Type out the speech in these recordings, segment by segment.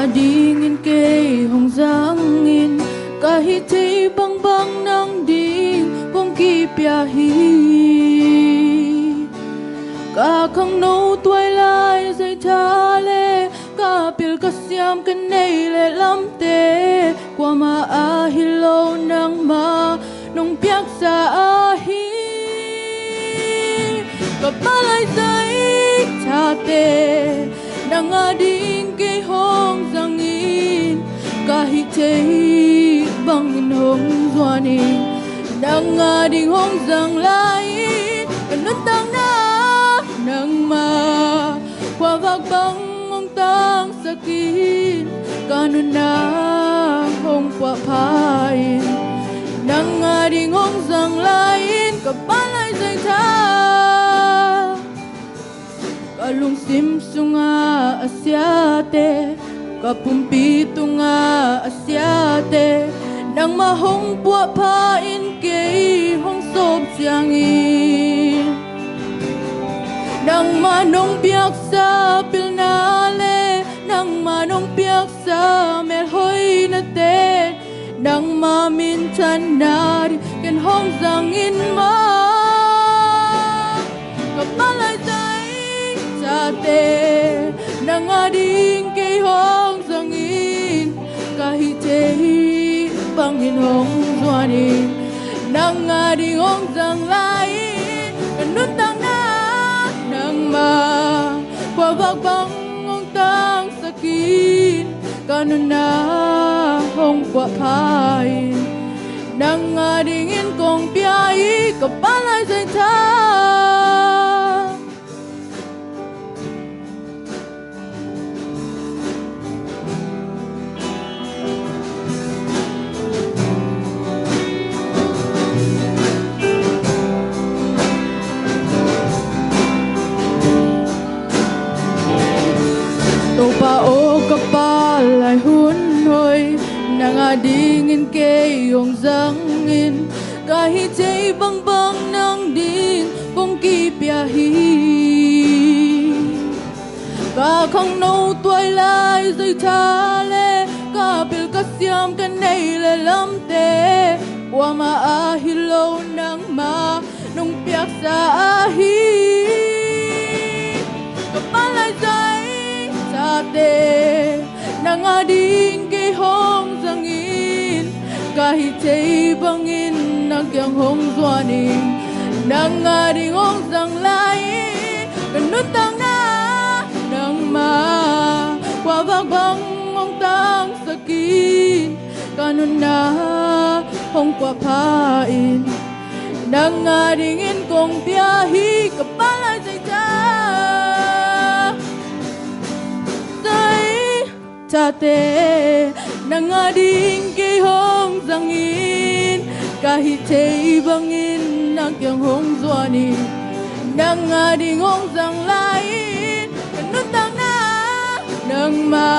dingin kay hong zangin kahit ay bang nang ding kong kipiahi kakang no tuay lai say thale kapil kasyam kanay le lamte kwa maahilo nang ma nung piak sa ahi kapalay say thate nang ading kay hong zangin kahit ay bangin hong zuanin nang ading hong zang lain kanutang na nang ma kwavag bang hong tang sakin kanun na hong papain nang ading hong zang lain kapalay say ta kalung simsung nga asyate kapumpito nga asyate nang mahong puapain kay hong sob siyangin nang manong piyak sa pilnale nang manong piyak sa melhoy na te nang mamintan nari ken hong zangin ma kapalay ate nang ading kay hong zangin kahit ay bangin hong zuanin nang ading hong zang lain kanutang na nang ma kwabag hong tang sakin kanun na hong kwapain nang adingin kong piyayi kapalay say ta pa o kapalay hunhoy nang adingin kay hong zangin kahit ay bang nang ding kong kipiahi kakang no tuay lai say thale kapil kasyam kanay le lamte wa maahilaw nang ma nung piyak sa ahi kapalay say ate nang ading kay hong zangin kahit ay bangin nagyang hong zuanin nang ading hong zang lain kanutang na nang ma kwabag bang hong tang sakin kanun na hong kwapain nang adingin kong biyahi kapalay say tate nang ading kay hong zangin kahit ay bangin nagyang hong zuanin nang ading hong zang lain kanutang na nang ma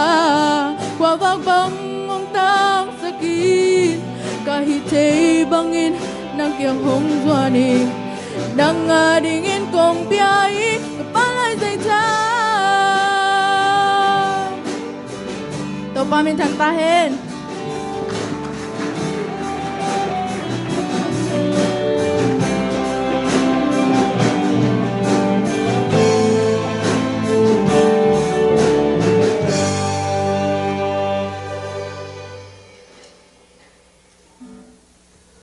kwabag bang hong tang sakin kahit ay bangin nagyang hong zuanin nang adingin kong biyayi kapalay say ta pamintantahin